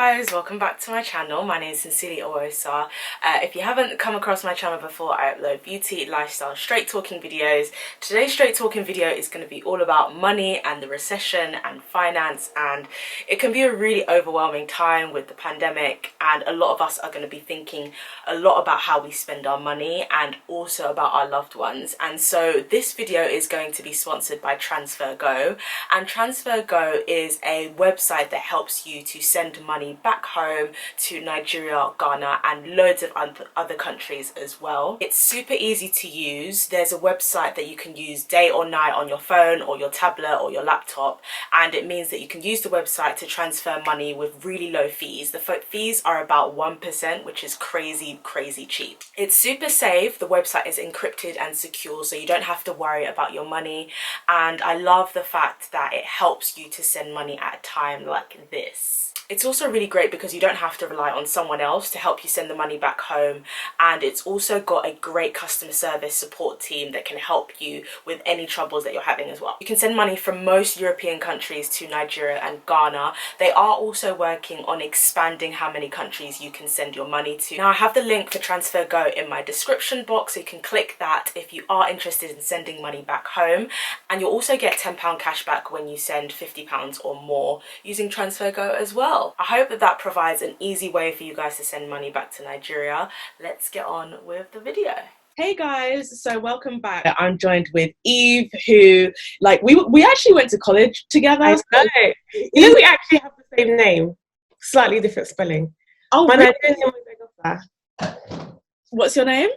guys, welcome back to my channel. My name is Sincerely Owosa. If you haven't come across my channel before, I upload beauty, lifestyle, straight talking videos. Today's straight talking video is going to be all about money and the recession and finance, and it can be a really overwhelming time with the pandemic, and a lot of us are going to be thinking a lot about how we spend our money and also about our loved ones. And so this video is going to be sponsored by TransferGo, and TransferGo is a website that helps you to send money back home to Nigeria, Ghana, and loads of other countries as well. It's super easy to use. There's a website that you can use day or night on your phone or your tablet or your laptop, and it means that you can use the website to transfer money with really low fees. The fees are about 1%, which is crazy cheap. It's super safe. The website is encrypted and secure, so you don't have to worry about your money, and I love the fact that it helps you to send money at a time like this. It's also really great because you don't have to rely on someone else to help you send the money back home, and it's also got a great customer service support team that can help you with any troubles that you're having as well. You can send money from most European countries to Nigeria and Ghana. They are also working on expanding how many countries you can send your money to. Now I have the link for TransferGo in my description box, so you can click that if you are interested in sending money back home, and you'll also get £10 cash back when you send £50 or more using TransferGo as well. I hope that provides an easy way for you guys to send money back to Nigeria. Let's get on with the video. Hey guys, so welcome back. I'm joined with Eve, who we actually went to college together. I know. You know, we actually have the same name, slightly different spelling. Oh, my really? Nigerian name is Egosa. What's your name?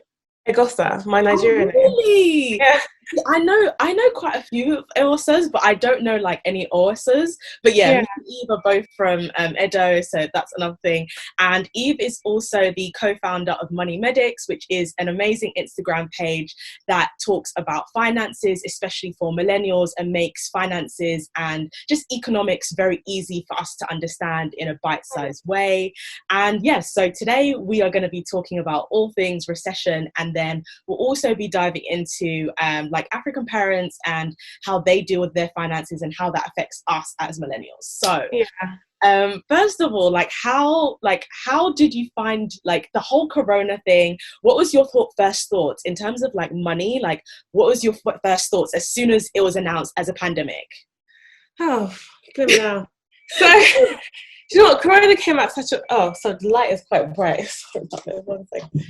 Egosa, my Nigerian name. Really? Yeah. I know quite a few Owosas, but I don't know like any Owosas. But yeah, me and Eve are both from Edo, so that's another thing. And Eve is also the co-founder of Money Medics, which is an amazing Instagram page that talks about finances, especially for millennials, and makes finances and just economics very easy for us to understand in a bite-sized way. And yes, so today we are going to be talking about all things recession, and then we'll also be diving into like African parents and how they deal with their finances and how that affects us as millennials. So first of all, how did you find like the whole corona thing? What was your first thoughts in terms of like money? Like, what was your first thoughts as soon as it was announced as a pandemic? Oh, good now. So you know what, corona came out so the light is quite bright. Sorry about that, 1 second.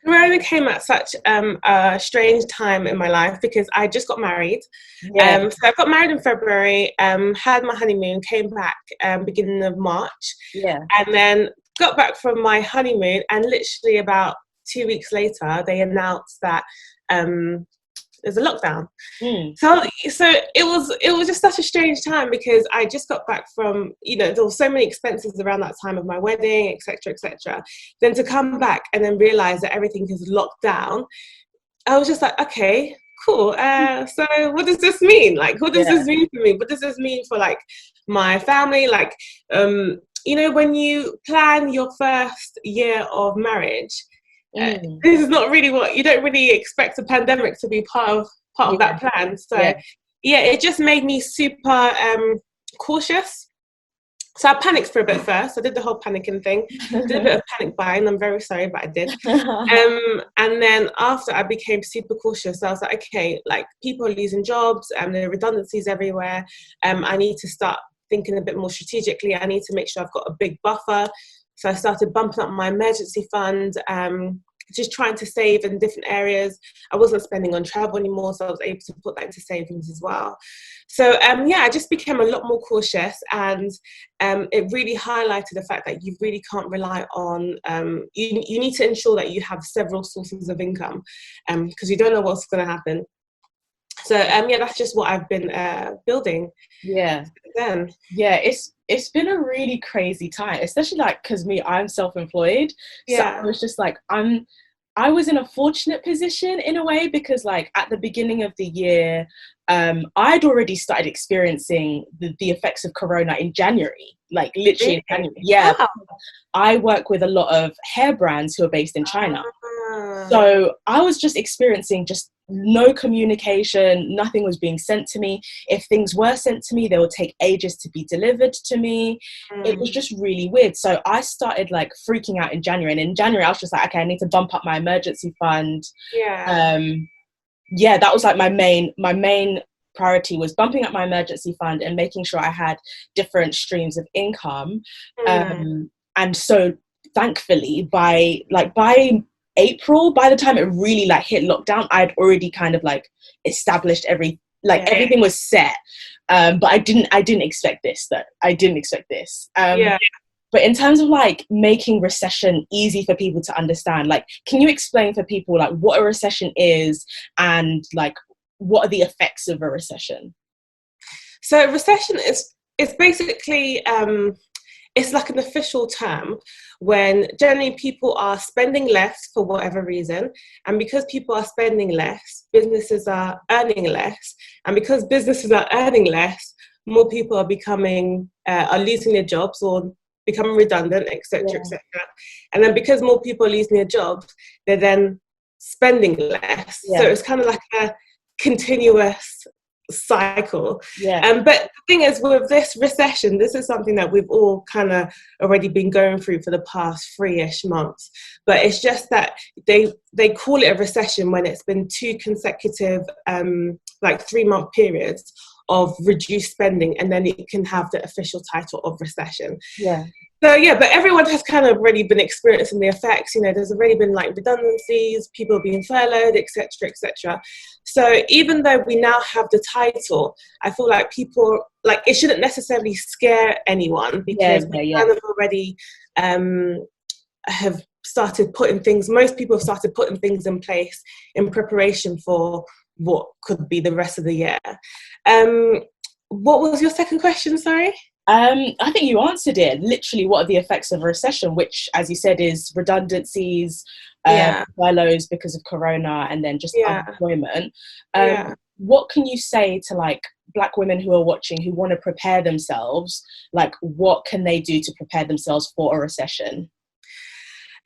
Corona came at such a strange time in my life because I just got married. So I got married in February, had my honeymoon, came back beginning of March, and then got back from my honeymoon, and literally about 2 weeks later they announced that there's a lockdown. So it was just such a strange time because I just got back from, there were so many expenses around that time of my wedding, etc. Then to come back and then realize that everything is locked down, I was just like, okay, cool. So what does this mean? Like, what does this mean for me? What does this mean for like my family? Like, when you plan your first year of marriage, this is not really what you don't really expect a pandemic to be part of that plan. So it just made me super cautious. So I panicked for a bit first. I did the whole panicking thing, did a bit of panic buying. I'm very sorry, but I did. And then after, I became super cautious. So I was like, okay, like people are losing jobs and there are redundancies everywhere. I need to start thinking a bit more strategically. I need to make sure I've got a big buffer. So I started bumping up my emergency fund, just trying to save in different areas. I wasn't spending on travel anymore, so I was able to put that into savings as well. So I just became a lot more cautious, and it really highlighted the fact that you really can't rely on, you need to ensure that you have several sources of income, because you don't know what's going to happen. So that's just what I've been building. Then it's been a really crazy time, especially like because I'm self-employed. So I was just like I was in a fortunate position in a way because like at the beginning of the year I'd already started experiencing the effects of corona in January, like literally in January. Wow. I work with a lot of hair brands who are based in China. So I was just experiencing just no communication, nothing was being sent to me. If things were sent to me, they would take ages to be delivered to me. It was just really weird. So I started like freaking out in January, and in January I was just like, okay, I need to bump up my emergency fund. Yeah, that was like my main priority, was bumping up my emergency fund and making sure I had different streams of income. And so thankfully by April, by the time it really like hit lockdown, I'd already kind of like established everything was set. But I didn't expect this though. I didn't expect this. But in terms of like making recession easy for people to understand, like, can you explain for people like what a recession is and like what are the effects of a recession? So recession is basically it's like an official term when generally people are spending less for whatever reason, and because people are spending less, businesses are earning less, and because businesses are earning less, more people are losing their jobs or becoming redundant, etc., etc. And then because more people are losing their jobs, they're then spending less. So it's kind of like a continuous cycle. But the thing is, with this recession, this is something that we've all kind of already been going through for the past 3-ish months. But it's just that they call it a recession when it's been 2 consecutive 3-month periods of reduced spending, and then it can have the official title of recession. So but everyone has kind of already been experiencing the effects. You know, there's already been like redundancies, people being furloughed, etc., etc. So even though we now have the title, I feel like people, like, it shouldn't necessarily scare anyone, because we kind of already have started putting things. Most people have started putting things in place in preparation for what could be the rest of the year. What was your second question, sorry? I think you answered it. Literally, what are the effects of a recession, which, as you said, is redundancies, furloughs because of corona, and then just unemployment. What can you say to like Black women who are watching, who want to prepare themselves? Like, what can they do to prepare themselves for a recession?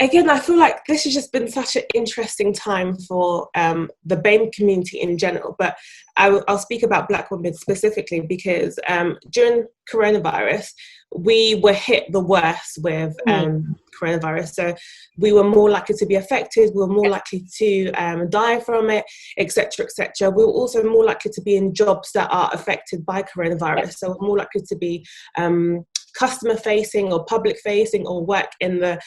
Again, I feel like this has just been such an interesting time for the BAME community in general, but I'll speak about Black women specifically because during coronavirus, we were hit the worst with coronavirus. So we were more likely to be affected, we were more likely to die from it, etc., etc. We were also more likely to be in jobs that are affected by coronavirus. So we're more likely to be customer facing or public facing, or work in the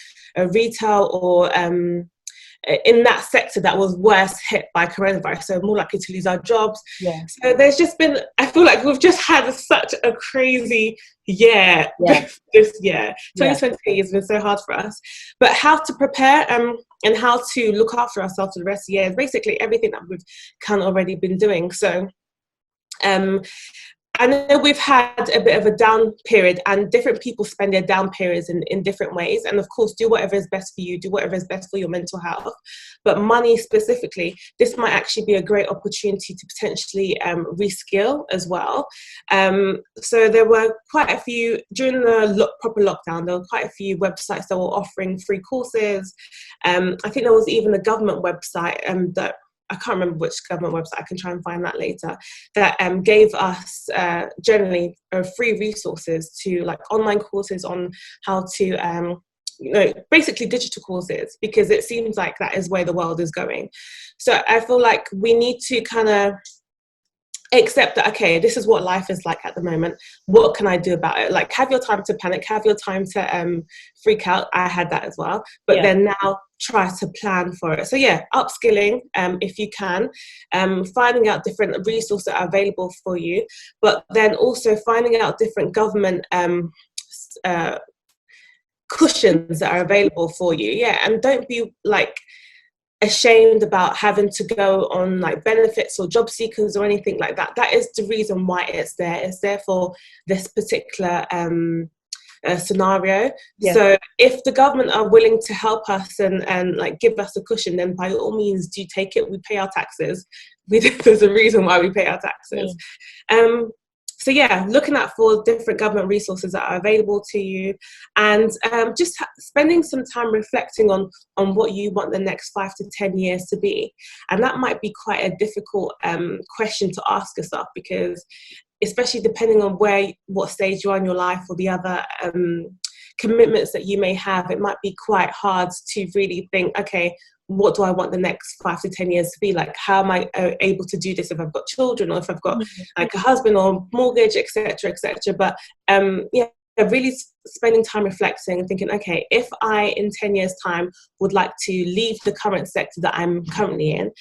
retail or in that sector that was worse hit by coronavirus, so more likely to lose our jobs. So there's just been, I feel like we've just had such a crazy year this year. 2020 has been so hard for us, but how to prepare and how to look after ourselves for the rest of the year is basically everything that we've kind of already been doing. So I know we've had a bit of a down period, and different people spend their down periods in different ways. And of course, do whatever is best for you, do whatever is best for your mental health. But money specifically, this might actually be a great opportunity to potentially reskill as well. So there were quite a few, during the proper lockdown, there were quite a few websites that were offering free courses. I think there was even a government website that, I can't remember which government website, I can try and find that later, that gave us generally free resources to, like, online courses on how to, basically digital courses, because it seems like that is where the world is going. So I feel like we need to kind of accept that, okay, this is what life is like at the moment. What can I do about it? Like, have your time to panic, have your time to freak out. I had that as well. But then now try to plan for it. So upskilling if you can, finding out different resources that are available for you, but then also finding out different government cushions that are available for you. And don't be like ashamed about having to go on like benefits or job seekers or anything like that. That is the reason why it's there. It's there for this particular scenario. So if the government are willing to help us and like give us a cushion, then by all means do take it. We pay our taxes. There's a reason why we pay our taxes. So yeah, looking at for different government resources that are available to you, and just spending some time reflecting on what you want the next 5 to 10 years to be. And that might be quite a difficult question to ask yourself, because especially depending on what stage you are in your life, or the other commitments that you may have, it might be quite hard to really think, okay, what do I want the next 5 to 10 years to be like? How am I able to do this if I've got children, or if I've got like a husband or mortgage, etc., etc. But yeah, really spending time reflecting and thinking, okay, if I in 10 years time would like to leave the current sector that I'm currently in,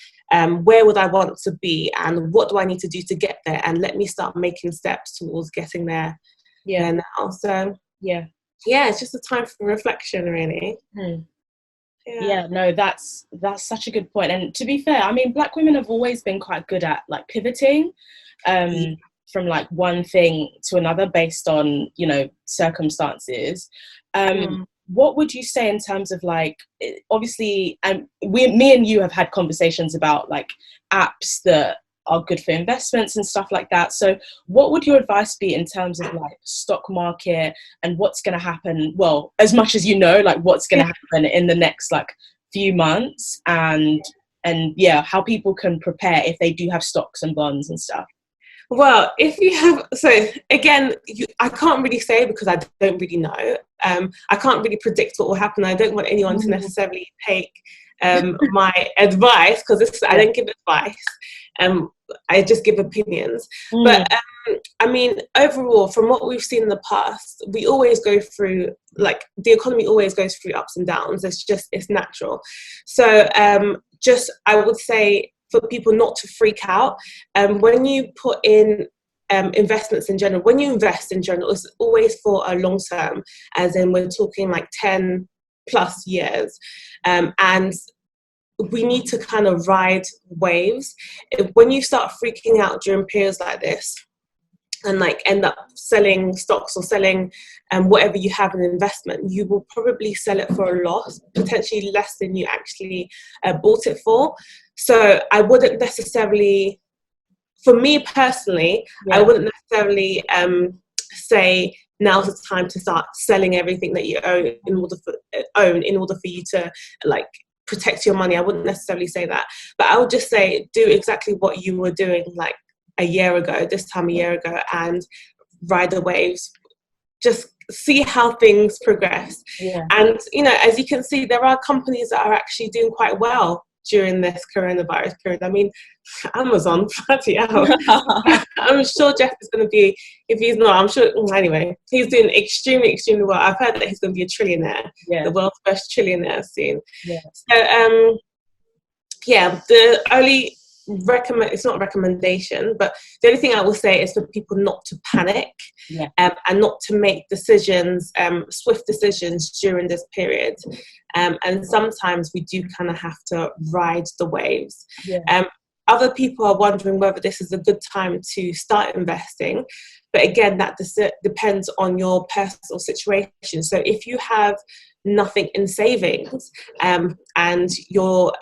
where would I want to be, and what do I need to do to get there, and let me start making steps towards getting there. There now. So yeah, it's just a time for reflection, really. Yeah, no, that's such a good point. And to be fair, I mean, Black women have always been quite good at like pivoting from like one thing to another based on, you know, circumstances. What would you say in terms of like, obviously, me and you have had conversations about like apps that are good for investments and stuff like that. So what would your advice be in terms of like stock market and what's going to happen? Well, as much as you know, like what's going to happen in the next like few months, and yeah, how people can prepare if they do have stocks and bonds and stuff. Well, if you have, so again, I can't really say because I don't really know. I can't really predict what will happen. I don't want anyone to necessarily take my advice, because I don't give advice. I just give opinions. But I mean, overall, from what we've seen in the past, we always go through, like, the economy always goes through ups and downs. It's natural. So just, I would say, for people not to freak out. When you put in investments in general, when you invest in general, it's always for a long term, as in we're talking like 10 plus years. And we need to kind of ride waves. When you start freaking out during periods like this, and like end up selling stocks or selling whatever you have in investment, you will probably sell it for a loss, potentially less than you actually bought it for. So I wouldn't necessarily, for me personally, I wouldn't necessarily say now's the time to start selling everything that you own in order for you to like protect your money. I wouldn't necessarily say that, but I would just say do exactly what you were doing like this time a year ago, and ride the waves. Just see how things progress. And you know, as you can see, there are companies that are actually doing quite well during this coronavirus period. I mean, Amazon, bloody hell. I'm sure Jeff is going to be, if he's not, I'm sure, anyway, he's doing extremely, extremely well. I've heard that he's going to be a trillionaire, the world's first trillionaire soon. So, the only it's not a recommendation, but the only thing I will say is for people not to panic and not to make decisions, swift decisions during this period. And sometimes we do kind of have to ride the waves. Other people are wondering whether this is a good time to start investing. But again, that depends on your personal situation. So if you have nothing in savings and your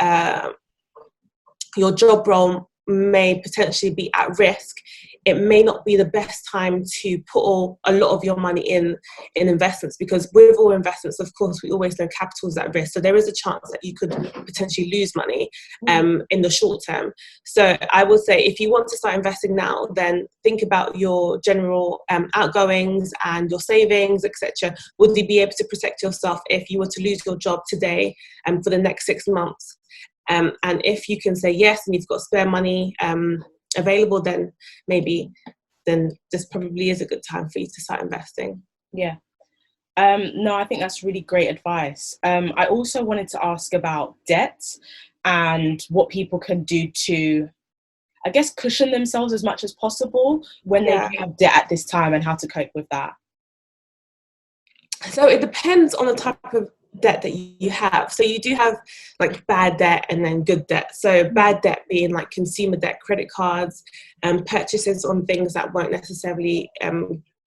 job role may potentially be at risk, it may not be the best time to put a lot of your money in investments, because with all investments, of course, we always know capital is at risk. So there is a chance that you could potentially lose money in the short term. So I would say if you want to start investing now, then think about your general outgoings and your savings, etc. Would you be able to protect yourself if you were to lose your job today for the next 6 months? And if you can say yes and you've got spare money available, then this probably is a good time for you to start investing. No, I think that's really great advice. I also wanted to ask about debt and what people can do to, I guess, cushion themselves as much as possible when they have debt at this time, and how to cope with that. So it depends on the type of debt that you have. So you do have like bad debt and then good debt. So bad debt being like consumer debt, credit cards, purchases on things that won't necessarily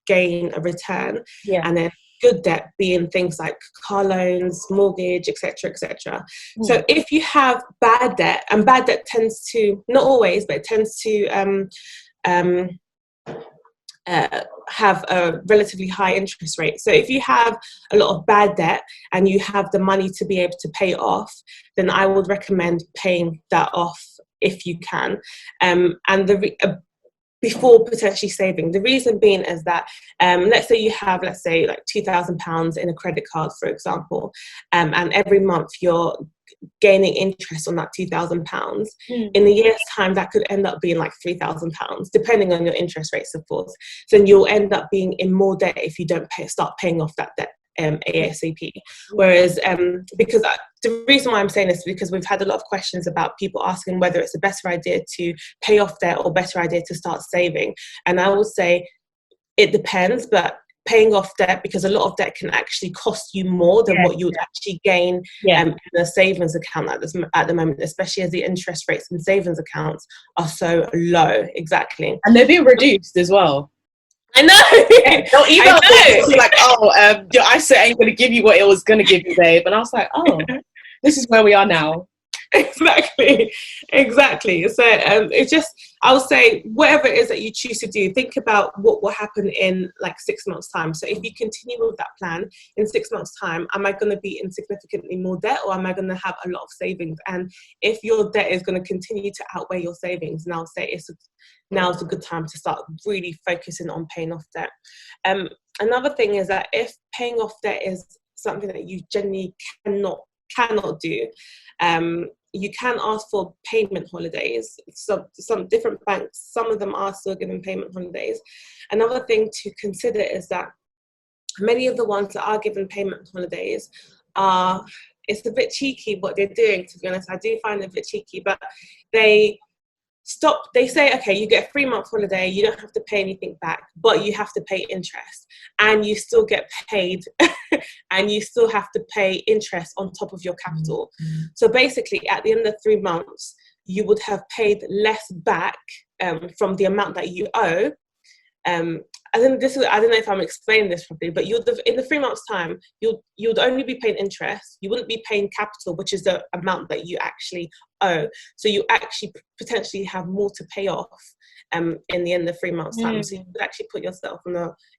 gain a return. And then good debt being things like car loans, mortgage, etc., etc. So if you have bad debt, and bad debt tends to, not always, but it tends to have a relatively high interest rate. So if you have a lot of bad debt and you have the money to be able to pay it off, then I would recommend paying that off if you can. Before potentially saving. The reason being is that let's say you have, let's say, like £2,000 in a credit card, for example, and every month you're gaining interest on that £2,000. In a year's time, that could end up being like £3,000, depending on your interest rates, of course. So you'll end up being in more debt if you don't start paying off that debt ASAP. Whereas because the reason why I'm saying this is because we've had a lot of questions about people asking whether it's a better idea to pay off debt or better idea to start saving. And I would say it depends, but paying off debt, because a lot of debt can actually cost you more than what you would actually gain in a savings account at the moment, especially as the interest rates in savings accounts are so low. Exactly. And they're being reduced as well. I know. Don't email me like, your ISA ain't going to give you what it was going to give you, babe. And I was like, oh, this is where we are now. Exactly. So it's just, I would say, whatever it is that you choose to do, think about what will happen in like 6 months' time. So if you continue with that plan, in 6 months' time, am I going to be in significantly more debt, or am I going to have a lot of savings? And if your debt is going to continue to outweigh your savings, now say now's a good time to start really focusing on paying off debt. Another thing is that if paying off debt is something that you generally cannot do, you can ask for payment holidays. So some different banks, some of them are still giving payment holidays. Another thing to consider is that many of the ones that are given payment holidays it's a bit cheeky what they're doing, to be honest. I do find it a bit cheeky, but they say, okay, you get a 3-month holiday, you don't have to pay anything back, but you have to pay interest, and you still get paid and you still have to pay interest on top of your capital. So basically at the end of 3 months, you would have paid less back from the amount that you owe. I don't know if I'm explaining this properly, but in the 3 months' time, you'd only be paying interest. You wouldn't be paying capital, which is the amount that you actually owe. So you actually potentially have more to pay off in the end of 3 months' time. So you could actually put yourself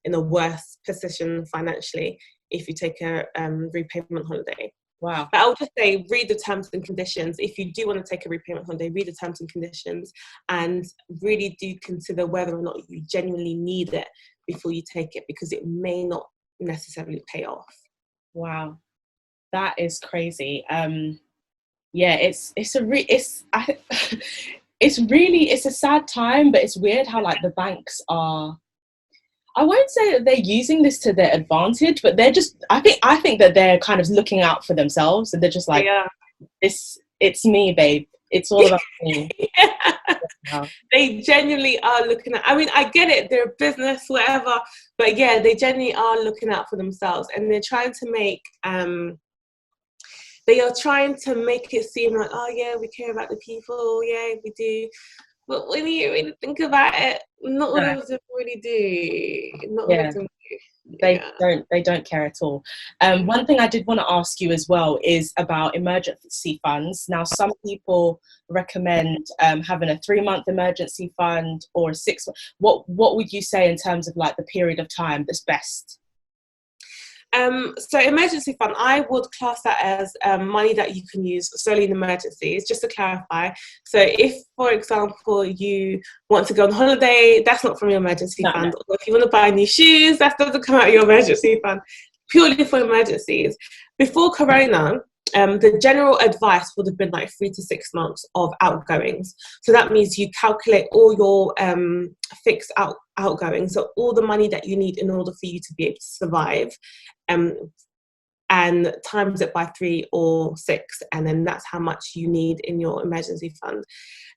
in a worse position financially if you take a repayment holiday. Wow. But I would just say, read the terms and conditions. If you do want to take a repayment holiday, read the terms and conditions, and really do consider whether or not you genuinely need it before you take it, because it may not necessarily pay off. Wow, that is crazy. It's a sad time, but it's weird how like the banks are. I won't say that they're using this to their advantage, but they're just, I think that they're kind of looking out for themselves, and they're just like, it's me, babe. It's all about me. Yeah. They genuinely are looking at, I mean, I get it, they're a business, whatever, but yeah, they genuinely are looking out for themselves, and they're trying to make, it seem like, oh yeah, we care about the people, yeah, we do. But when you really think about it, not all of them really do. Not all of them do. They don't care at all. One thing I did want to ask you as well is about emergency funds. Now, some people recommend having a 3-month emergency fund or a 6. What would you say in terms of like the period of time that's best? So emergency fund, I would class that as money that you can use solely in emergencies, just to clarify. So if, for example, you want to go on holiday, that's not from your emergency fund. Or if you want to buy new shoes, that doesn't come out of your emergency fund, purely for emergencies. Before Corona, the general advice would have been like 3 to 6 months of outgoings. So that means you calculate all your fixed outgoings, so all the money that you need in order for you to be able to survive, and times it by 3 or 6, and then that's how much you need in your emergency fund.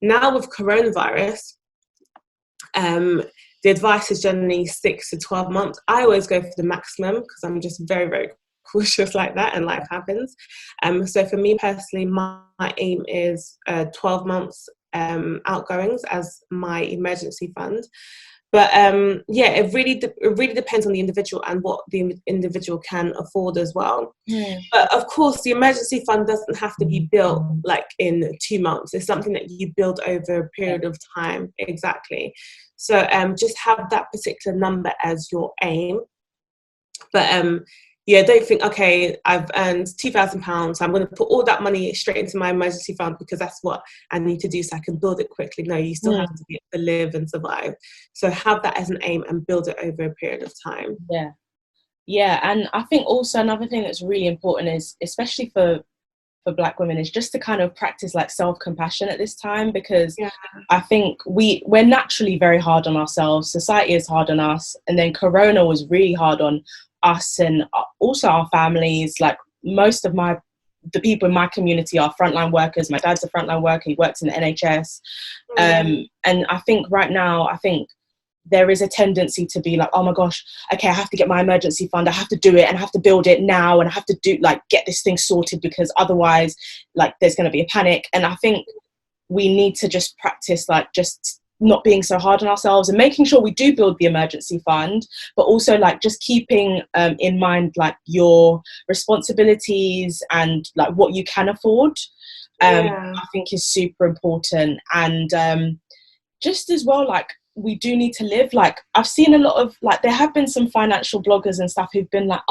Now with coronavirus, the advice is generally 6 to 12 months. I always go for the maximum because I'm just very, very cautious like that, and life happens. So for me personally, my aim is 12 months outgoings as my emergency fund. But yeah, it really depends on the individual and what the individual can afford as well. But of course, the emergency fund doesn't have to be built like in 2 months. It's something that you build over a period of time. Exactly. So just have that particular number as your aim. But yeah, don't think, okay, I've earned £2,000, so I'm going to put all that money straight into my emergency fund because that's what I need to do so I can build it quickly. No, you still have to be able to live and survive. So have that as an aim and build it over a period of time. Yeah, and I think also another thing that's really important is, especially for Black women, is just to kind of practice like self-compassion at this time, because I think we're naturally very hard on ourselves. Society is hard on us, and then Corona was really hard on us and also our families. Like most of the people in my community are frontline workers. My dad's a frontline worker, he works in the NHS. And I think right now, there is a tendency to be like, oh my gosh, okay, I have to get my emergency fund, I have to do it, and I have to build it now, and I have to get this thing sorted, because otherwise like there's going to be a panic. And I think we need to just practice like just not being so hard on ourselves and making sure we do build the emergency fund, but also like just keeping in mind like your responsibilities and like what you can afford. I think is super important. And just as well, like we do need to live. Like I've seen a lot of like, there have been some financial bloggers and stuff who've been like,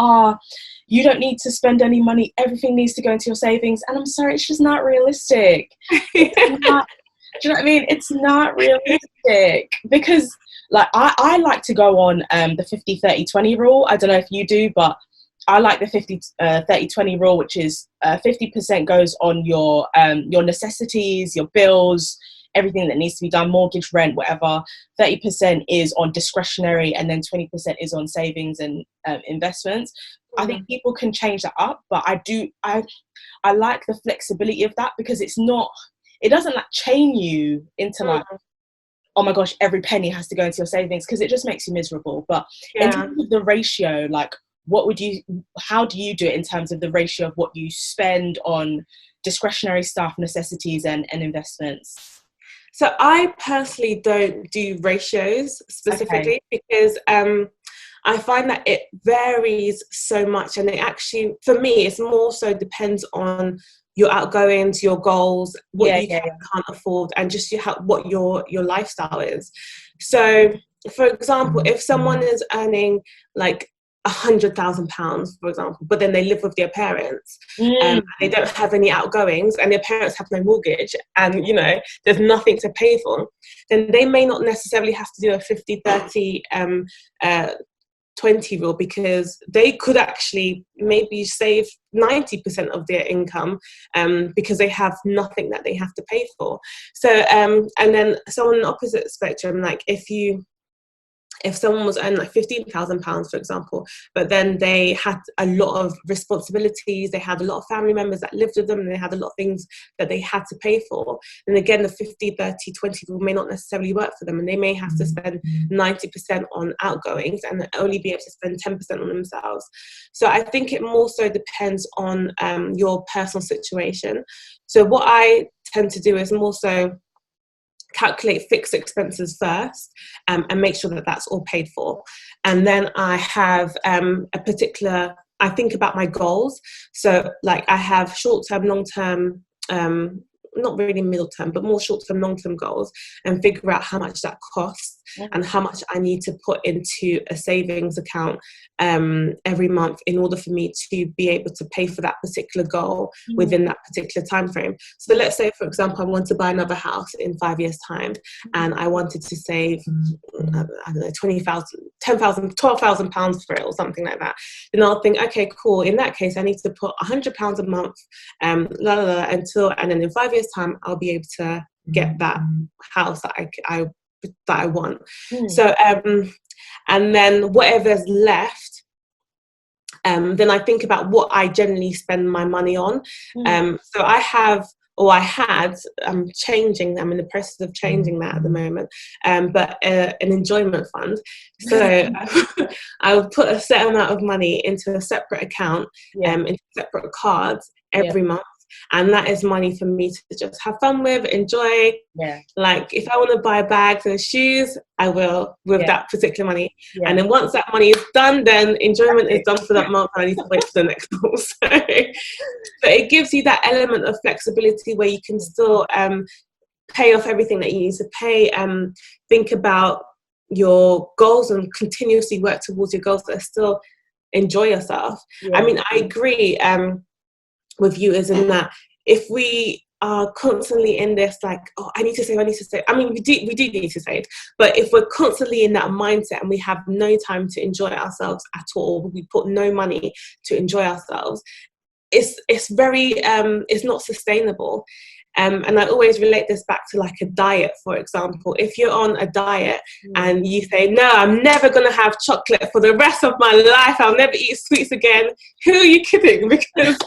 you don't need to spend any money, everything needs to go into your savings. And I'm sorry, it's just not realistic. It's not, do you know what I mean? It's not realistic, because like I like to go on the 50-30-20 rule. I don't know if you do, but I like the 50-30-20 rule, which is 50% goes on your necessities, your bills, everything that needs to be done, mortgage, rent, whatever. 30% is on discretionary, and then 20% is on savings and investments. I think people can change that up, but I like the flexibility of that, because it doesn't like chain you into like, oh my gosh, every penny has to go into your savings, because it just makes you miserable. But in terms of the ratio, like how do you do it in terms of the ratio of what you spend on discretionary stuff, necessities and investments? So I personally don't do ratios specifically, because I find that it varies so much, and it actually, for me, it's more so depends on your outgoings, your goals, what you can't afford, and just what your lifestyle is. So, for example, if someone is earning like £100,000, for example, but then they live with their parents, and they don't have any outgoings, and their parents have no mortgage, and there's nothing to pay for, then they may not necessarily have to do a 50-30 20 rule, because they could actually maybe save 90% of their income because they have nothing that they have to pay for. So and then on the opposite spectrum, like if someone was earning like £15,000, for example, but then they had a lot of responsibilities, they had a lot of family members that lived with them, and they had a lot of things that they had to pay for, then again, the 50-30-20 rule may not necessarily work for them, and they may have to spend 90% on outgoings and only be able to spend 10% on themselves. So I think it more so depends on your personal situation. So what I tend to do is more so calculate fixed expenses first, and make sure that that's all paid for. And then I have I think about my goals. So like I have short-term, long-term, not really middle term, but more short-term, long-term goals, and figure out how much that costs and how much I need to put into a savings account every month in order for me to be able to pay for that particular goal within that particular time frame. So let's say, for example, I want to buy another house in 5 years' time, and I wanted to save, I don't know, 20,000, 10,000, 12,000 pounds for it, or something like that. Then I'll think, okay, cool. In that case, I need to put £100 a month, and then in 5 years' time, I'll be able to get that house that I want. So and then whatever's left, then I think about what I generally spend my money on. So I had, I'm in the process of changing that at the moment, but an enjoyment fund. So I would put a set amount of money into a separate account, into separate cards every month. and that is money for me to just have fun with, enjoy. Yeah. Like if I want to buy bags and shoes, I will with that particular money. Yeah. And then once that money is done, then enjoyment is done for that month, and I need to wait for the next month. So, but it gives you that element of flexibility where you can still pay off everything that you need to pay, think about your goals and continuously work towards your goals, but still enjoy yourself. I mean, I agree with you, as in that if we are constantly in this like, oh, I need to save, I mean, we do need to save, but if we're constantly in that mindset and we have no time to enjoy ourselves at all, we put no money to enjoy ourselves, it's very it's not sustainable. And I always relate this back to like a diet, for example. If you're on a diet and you say, no, I'm never going to have chocolate for the rest of my life, I'll never eat sweets again, who are you kidding? Because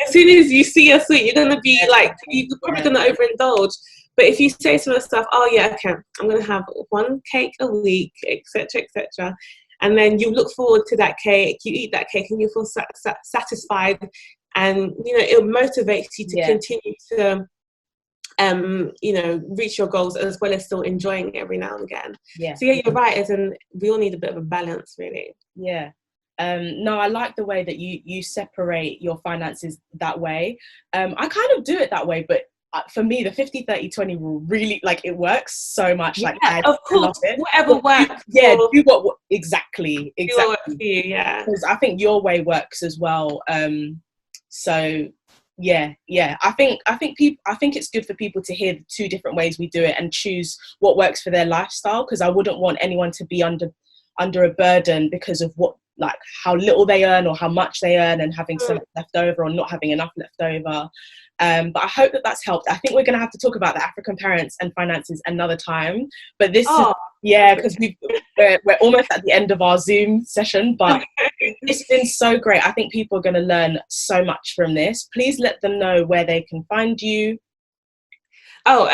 as soon as you see a sweet, you're going to be like, you're probably going to overindulge. But if you say to yourself, oh yeah, okay, I'm going to have one cake a week, etc., etc., and then you look forward to that cake, you eat that cake and you feel satisfied, and you know, it motivates you to continue to reach your goals, as well as still enjoying it every now and again. So yeah, you're right, as in we all need a bit of a balance, really. No, I like the way that you separate your finances that way. I kind of do it that way, but for me the 50-30-20 rule really, like, it works so much. Like, of course, whatever works. Do what exactly what works for you, because I think your way works as well. So I think it's good for people to hear the two different ways we do it and choose what works for their lifestyle, because I wouldn't want anyone to be under a burden because of what, like, how little they earn or how much they earn, and having so much left over or not having enough left over. But I hope that that's helped. I think we're going to have to talk about the African parents and finances another time, but this is because we're almost at the end of our Zoom session, but it's been so great. I think people are going to learn so much from this. Please let them know where they can find you. Like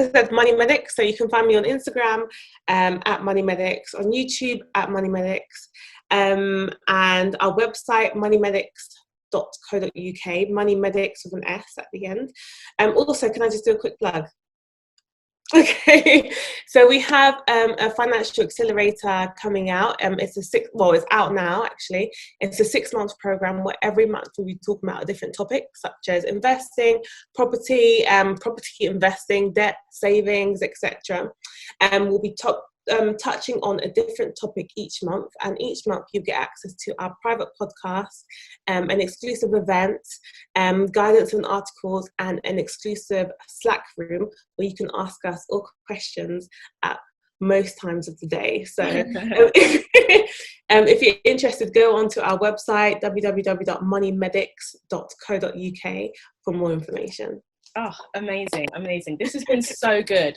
I said, Money Medics. So you can find me on Instagram at Money Medics, on YouTube at Money Medics, and our website moneymedics.co.uk, Money Medics with an S at the end. Also, can I just do a quick plug? Okay, so we have a financial accelerator coming out. It's out now actually. It's a 6-month program where every month we'll be talking about a different topic, such as investing, property investing, debt, savings, etc. And we'll be touching on a different topic each month, and each month you get access to our private podcast, an exclusive event, guidance and articles, and an exclusive Slack room where you can ask us all questions at most times of the day. So if you're interested, go onto our website www.moneymedics.co.uk for more information. Oh, amazing. This has been so good.